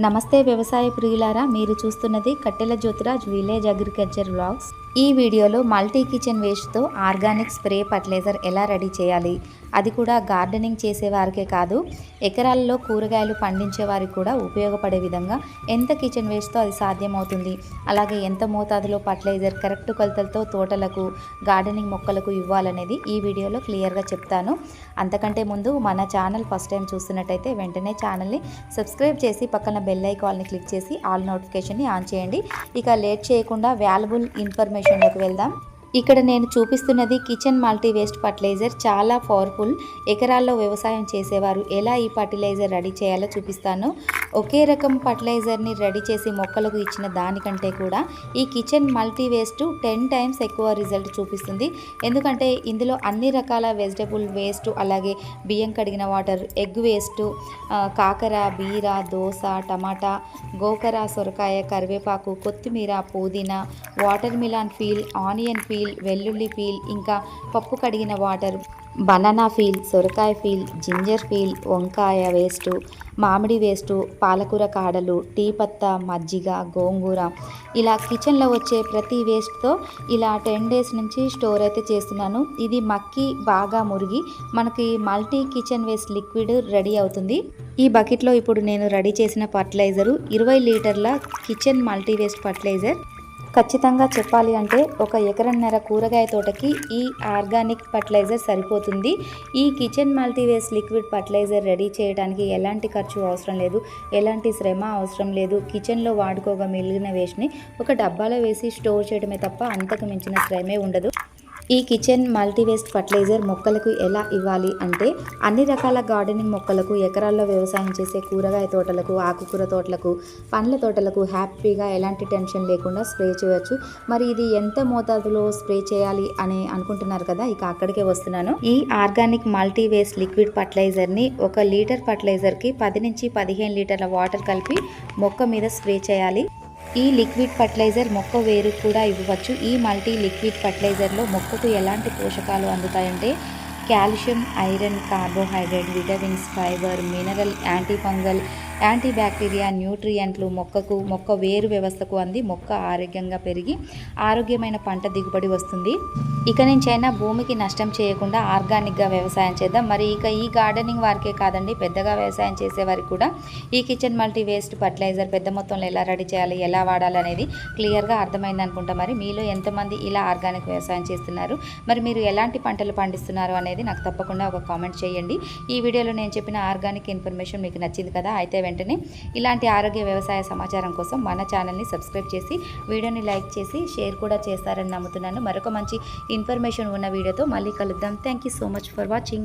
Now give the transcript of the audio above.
నమస్తే వ్యవసాయ ప్రియులారా, మీరు చూస్తున్నది కట్టెల జ్యోతిరాజ్ విలేజ్ అగ్రికల్చర్ వ్లాగ్స్. ఈ వీడియోలో మల్టీ కిచెన్ వేస్ట్తో ఆర్గానిక్ స్ప్రే ఫర్టిలైజర్ ఎలా రెడీ చేయాలి, అది కూడా గార్డెనింగ్ చేసేవారికే కాదు ఎకరాలలో కూరగాయలు పండించే వారికి కూడా ఉపయోగపడే విధంగా ఎంత కిచెన్ వేస్ట్తో అది సాధ్యమవుతుంది, అలాగే ఎంత మోతాదులో ఫర్టిలైజర్ కరెక్ట్ కొలతలతో తోటలకు గార్డెనింగ్ మొక్కలకు ఇవ్వాలనేది ఈ వీడియోలో క్లియర్గా చెప్తాను. అంతకంటే ముందు మన ఛానల్ ఫస్ట్ టైం చూస్తున్నట్టయితే వెంటనే ఛానల్ని సబ్స్క్రైబ్ చేసి పక్కన బెల్ ఐకాన్ని క్లిక్ చేసి ఆల్ నోటిఫికేషన్ని ఆన్ చేయండి. ఇక లేట్ చేయకుండా వాల్యుబుల్ ఇన్ఫర్మేషన్లోకి వెళ్దాం. ఇక్కడ నేను చూపిస్తున్నది కిచెన్ మల్టీ వేస్ట్ ఫర్టిలైజర్. చాలా పవర్ఫుల్. ఎకరాల్లో వ్యవసాయం చేసేవారు ఎలా ఈ ఫర్టిలైజర్ రెడీ చేయాలో చూపిస్తాను. ఒకే రకం ఫర్టిలైజర్ని రెడీ చేసి మొక్కలకు ఇచ్చిన దానికంటే కూడా ఈ కిచెన్ మల్టీ వేస్ట్ 10 టైమ్స్ ఎక్కువ రిజల్ట్ చూపిస్తుంది. ఎందుకంటే ఇందులో అన్ని రకాల వెజిటబుల్ వేస్ట్, అలాగే బియ్యం కడిగిన వాటర్, ఎగ్ వేస్ట్, కాకర, బీర, దోస, టమాటా, గోకర, సొరకాయ, కరివేపాకు, కొత్తిమీర, పుదీనా, watermelon peel, onion peel, వెల్లుల్లి పీల్, ఇంకా పప్పు కడిగిన వాటర్, బనానా పీల్, సొరకాయ పీల్, జింజర్ పీల్, వంకాయ వేస్టు, మామిడి వేస్టు, పాలకూర కాడలు, టీ పత్తా, మజ్జిగ, గోంగూర, ఇలా కిచెన్లో వచ్చే ప్రతి వేస్ట్తో ఇలా 10 డేస్ నుంచి స్టోర్ అయితే చేస్తున్నాను. ఇది మక్కి బాగా మురిగి మనకి multi kitchen waste liquid ready అవుతుంది. ఈ బకెట్లో ఇప్పుడు నేను రెడీ చేసిన ఫర్టిలైజరు 20 లీటర్ల కిచెన్ మల్టీ వేస్ట్ ఫర్టిలైజర్. ఖచ్చితంగా చెప్పాలి అంటే 1 ఎకరన్నర కూరగాయ తోటకి ఈ ఆర్గానిక్ ఫర్టిలైజర్ సరిపోతుంది. ఈ kitchen multi waste liquid fertiliser ready చేయడానికి ఎలాంటి ఖర్చు అవసరం లేదు, ఎలాంటి శ్రమ అవసరం లేదు. కిచెన్లో వాడుకోగా మిగిలిన వేస్ట్ని ఒక డబ్బాలో వేసి స్టోర్ చేయడమే తప్ప అంతకు మించిన శ్రమే ఉండదు. ఈ కిచెన్ మల్టీ వేస్ట్ ఫర్టిలైజర్ మొక్కలకు ఎలా ఇవ్వాలి అంటే అన్ని రకాల గార్డెనింగ్ మొక్కలకు, ఎకరాల్లో వ్యవసాయం చేసే కూరగాయ తోటలకు, ఆకుకూర తోటలకు, పండ్ల తోటలకు హ్యాపీగా ఎలాంటి టెన్షన్ లేకుండా స్ప్రే చేయొచ్చు. మరి ఇది ఎంత మోతాదులో స్ప్రే చేయాలి అని అనుకుంటున్నారు కదా, ఇక అక్కడికే వస్తున్నాను. ఈ ఆర్గానిక్ మల్టీ వేస్ట్ లిక్విడ్ ఫర్టిలైజర్ని 1 లీటర్ ఫర్టిలైజర్కి 10 నుంచి 15 లీటర్ల వాటర్ కలిపి మొక్క మీద స్ప్రే చేయాలి. ఈ లిక్విడ్ ఫర్టిలైజర్ మొక్క వేరు కూడా ఇవ్వవచ్చు. ఈ మల్టీ లిక్విడ్ ఫర్టిలైజర్లో మొక్కకు ఎలాంటి పోషకాలు అందుతాయంటే calcium, iron, carbohydrate, vitamins, fibre, mineral, anti fungal, anti bacteria, న్యూట్రియంట్లు మొక్క వేరు వ్యవస్థకు అంది మొక్క ఆరోగ్యంగా పెరిగి ఆరోగ్యమైన పంట దిగుబడి వస్తుంది. ఇక నుంచైనా భూమికి నష్టం చేయకుండా ఆర్గానిక్గా వ్యవసాయం చేద్దాం. మరి ఇక ఈ గార్డెనింగ్ వారికే కాదండి, పెద్దగా వ్యవసాయం చేసేవారికి కూడా ఈ కిచెన్ మల్టీ వేస్ట్ ఫర్టిలైజర్ పెద్ద మొత్తంలో ఎలా రెడీ చేయాలి, ఎలా వాడాలి అనేది క్లియర్గా అర్థమైంది అనుకుంటా. మరి మీలో ఎంతమంది ఇలా ఆర్గానిక్ వ్యవసాయం చేస్తున్నారు, మరి మీరు ఎలాంటి పంటలు పండిస్తున్నారు అనేది నాకు తప్పకుండా ఒక కామెంట్ చేయండి. ఈ వీడియోలో నేను చెప్పిన ఆర్గానిక్ ఇన్ఫర్మేషన్ మీకు నచ్చింది కదా, అయితే వెంటనే ఇలాంటి ఆరోగ్య వ్యవసాయ సమాచారం కోసం మన ఛానల్ని సబ్స్క్రైబ్ చేసి వీడియోని లైక్ చేసి షేర్ కూడా చేస్తారని నమ్ముతున్నాను. మరొక మంచి ఇన్ఫర్మేషన్ ఉన్న వీడియోతో మళ్ళీ కలుద్దాం. Thank you so much for watching.